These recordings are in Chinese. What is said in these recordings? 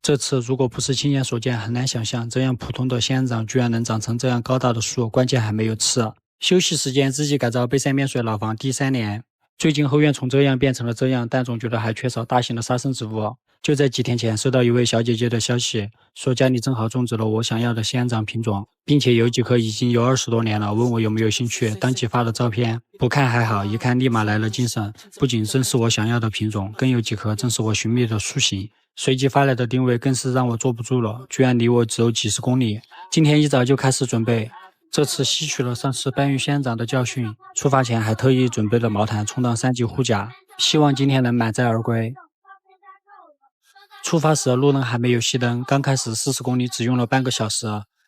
这次如果不是亲眼所见，很难想象这样普通的仙人掌居然能长成这样高大的树，关键还没有吃。休息时间自己改造杯山面水老房第3年，最近后院从这样变成了这样，但总觉得还缺少大型的杀生植物。就在几天前，收到一位小姐姐的消息，说家里正好种植了我想要的仙人掌品种，并且有几棵已经有20多年了，问我有没有兴趣。当即发了照片，不看还好，一看立马来了精神，不仅正是我想要的品种，更有几棵正是我寻觅的树型。随即发来的定位更是让我坐不住了，居然离我只有几十公里。今天一早就开始准备，这次吸取了上次搬运仙人掌的教训，出发前还特意准备了毛毯充当3级护甲，希望今天能满载而归。出发时路灯还没有熄灯，刚开始40公里只用了半个小时，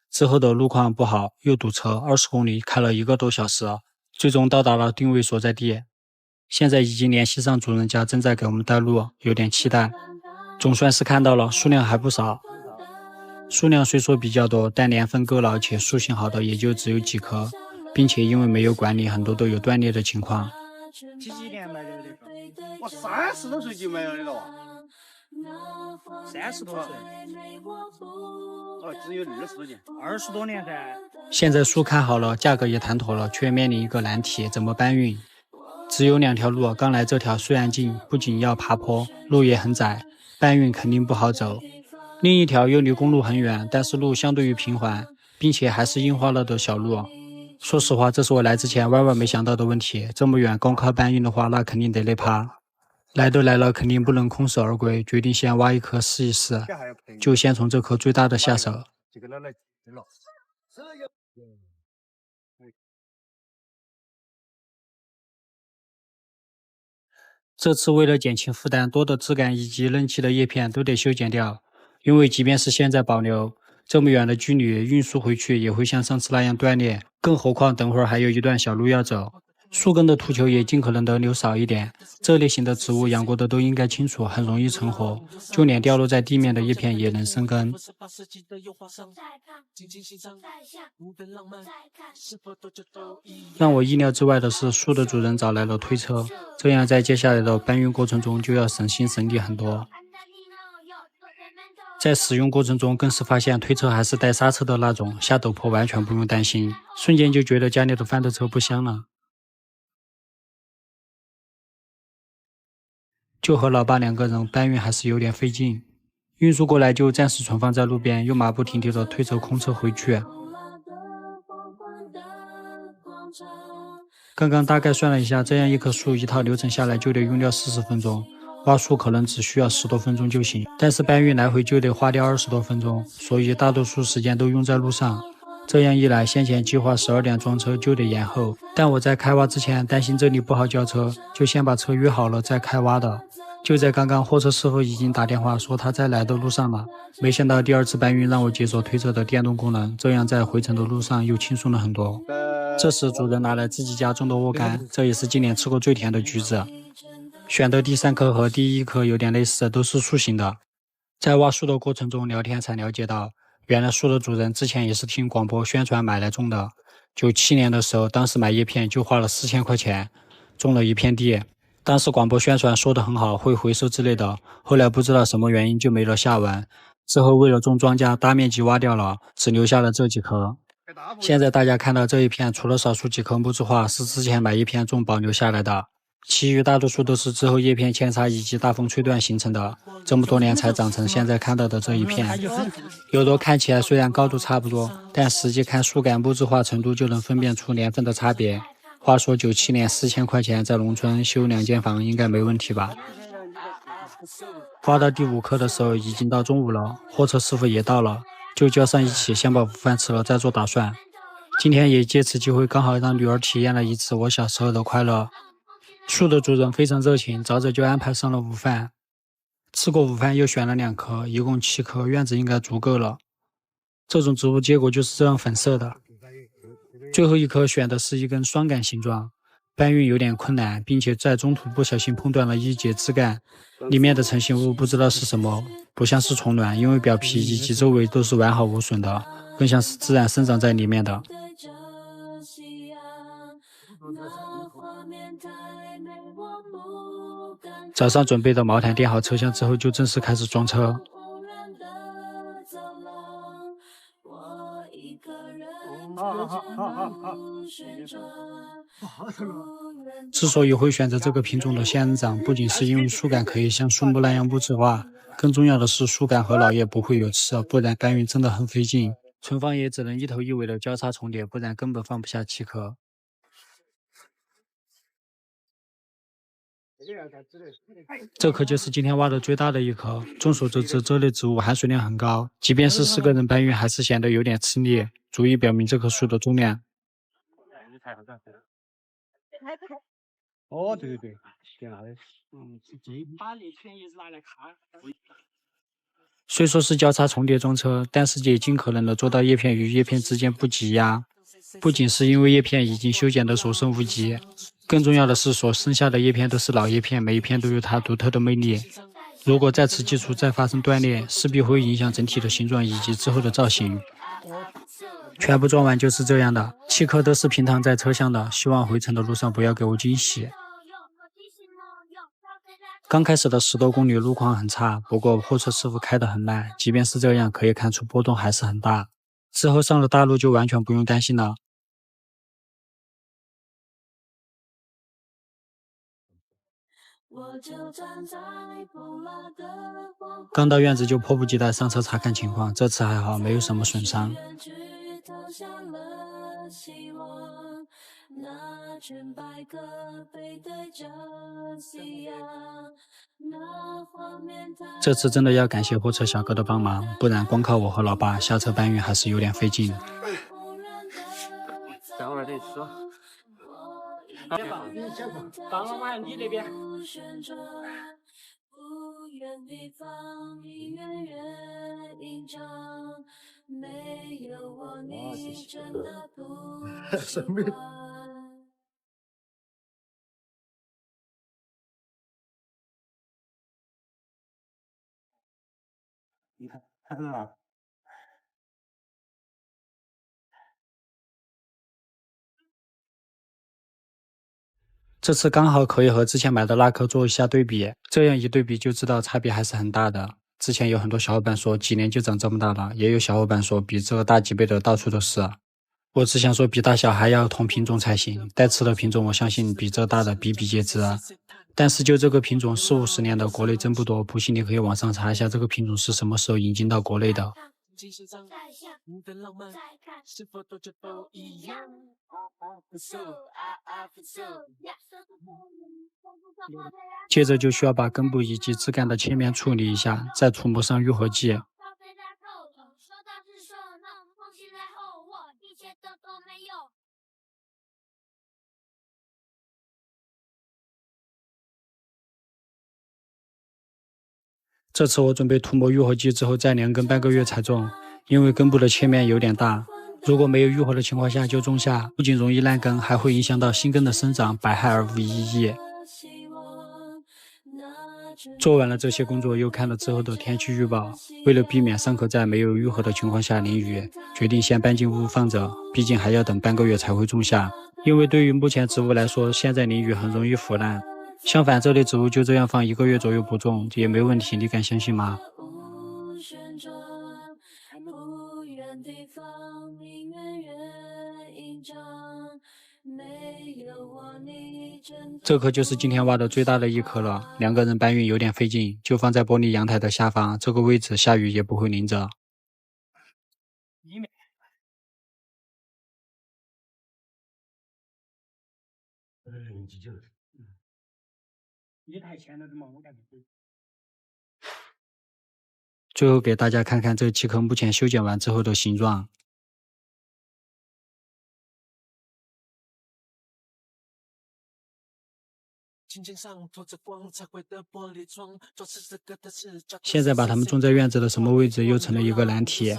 之后的路况不好，又堵车，20公里开了1个多小时，最终到达了定位所在地。现在已经联系上主人家，正在给我们带路，有点期待。总算是看到了，数量还不少。数量虽说比较多，但年份够老且树型好的也就只有几棵，并且因为没有管理，很多都有断裂的情况。几年买的那个？我30多岁就买了的了。30多岁？哦，只有20多年。20多年噻。现在树看好了，价格也谈妥了，却面临一个难题，怎么搬运？只有2条路，刚来这条虽然近，不仅要爬坡，路也很窄，搬运肯定不好走。另一条又离公路很远，但是路相对于平缓，并且还是硬化了的小路。说实话，这是我来之前万万没想到的问题。这么远光靠搬运的话，那肯定得累趴。来都来了，肯定不能空手而归，决定先挖一棵试一试，就先从这棵最大的下手。这次为了减轻负担，多的枝干以及嫩气的叶片都得修剪掉，因为即便是现在保留，这么远的距离运输回去也会像上次那样断裂，更何况等会儿还有一段小路要走。树根的土球也尽可能的留少一点，这类型的植物养过的都应该清楚，很容易成活，就连掉落在地面的叶片也能生根。让我意料之外的是，树的主人找来了推车，这样在接下来的搬运过程中就要省心省力很多。在使用过程中更是发现推车还是带刹车的那种，下陡坡完全不用担心，瞬间就觉得家里的翻斗车不香了。就和老爸2个人搬运还是有点费劲，运输过来就暂时存放在路边，又马不停蹄地推着空车回去。刚刚大概算了一下，这样一棵树一套流程下来就得用掉40分钟，挖树可能只需要10多分钟就行，但是搬运来回就得花掉20多分钟，所以大多数时间都用在路上。这样一来，先前计划12点装车就得延后，但我在开挖之前担心这里不好交车，就先把车约好了再开挖的。就在刚刚，货车师傅已经打电话说他在来的路上了。没想到第2次搬运让我解锁推车的电动功能，这样在回程的路上又轻松了很多。这时主人拿来自己家种的沃柑，这也是今年吃过最甜的橘子。选的第3颗和第1颗有点类似，都是树形的。在挖树的过程中聊天才了解到，原来树的主人之前也是听广播宣传买来种的。97年的时候，当时买叶片就花了4000块钱，种了1片地。当时广播宣传说的很好，会回收之类的，后来不知道什么原因就没了下文。之后为了种庄稼，大面积挖掉了，只留下了这几棵。现在大家看到这一片，除了少数几棵木质化是之前买叶片种保留下来的，其余大多数都是之后叶片扦插以及大风吹断形成的，这么多年才长成现在看到的这一片。有的看起来虽然高度差不多，但实际看树干木质化程度就能分辨出年份的差别。话说97年4000块钱在农村修2间房应该没问题吧？挖到第5颗的时候已经到中午了，货车师傅也到了，就叫上一起先把午饭吃了再做打算。今天也借此机会刚好让女儿体验了一次我小时候的快乐。树的主人非常热情，早早就安排上了午饭。吃过午饭又选了2颗，一共7颗，院子应该足够了。这种植物结果就是这样粉色的。最后1颗选的是一根双杆形状，搬运有点困难，并且在中途不小心碰断了一节枝干，里面的成型物不知道是什么，不像是虫卵，因为表皮以及周围都是完好无损的，更像是自然生长在里面的。早上准备的毛毯垫好车厢之后，就正式开始装车。之所以会选择这个品种的仙人掌，不仅是因为树干可以像树木那样木质化，更重要的是树干和老叶不会有刺，不然搬运真的很费劲。存放也只能一头一尾的交叉重叠，不然根本放不下契壳。这棵就是今天挖的最大的一棵。众所周知，这类植物含水量很高，即便是4个人搬运，还是显得有点吃力，足以表明这棵树的重量。哦，对对对，挺好的。把那全叶子拿来看。虽说是交叉重叠装车，但是也尽可能的做到叶片与叶片之间不挤压。不仅是因为叶片已经修剪得所剩无几，更重要的是所剩下的叶片都是老叶片，每一片都有它独特的魅力。如果在此基础再发生断裂，势必会影响整体的形状以及之后的造型。全部装完就是这样的，7颗都是平躺在车厢的，希望回程的路上不要给我惊喜。刚开始的10多公里路况很差，不过货车师傅开得很慢，即便是这样，可以看出波动还是很大。之后上了大路就完全不用担心了。刚到院子就迫不及待上车查看情况，这次还好，没有什么损伤。这次真的要感谢货车小哥的帮忙，不然光靠我和老爸下车搬运还是有点费劲。等会儿得吃。帮老板，你那边。什么？你看，看到了。这次刚好可以和之前买的那颗做一下对比，这样一对比就知道差别还是很大的。之前有很多小伙伴说几年就长这么大了，也有小伙伴说比这个大几倍的到处都是。我只想说比大小还要同品种才行，带刺的品种我相信比这大的比比皆知。但是就这个品种40-50年的国内真不多，不信你可以网上查一下这个品种是什么时候引进到国内的。接着就需要把根部以及枝干的切面处理一下，再涂抹上愈合剂。这次我准备涂抹愈合剂之后再连根半个月才种，因为根部的切面有点大，如果没有愈合的情况下就种下，不仅容易烂根，还会影响到新根的生长，百害而无一益。做完了这些工作，又看了之后的天气预报，为了避免上课在没有愈合的情况下淋雨，决定先搬进屋放着，毕竟还要等半个月才会种下。因为对于目前植物来说，现在淋雨很容易腐烂。相反，这类植物就这样放1个月左右不种也没问题，你敢相信吗？这棵就是今天挖的最大的一棵了，2个人搬运有点费劲，就放在玻璃阳台的下方，这个位置下雨也不会淋着。你太浅了，怎么我感觉？最后给大家看看这7棵目前修剪完之后的形状。现在把它们种在院子的什么位置又成了一个难题。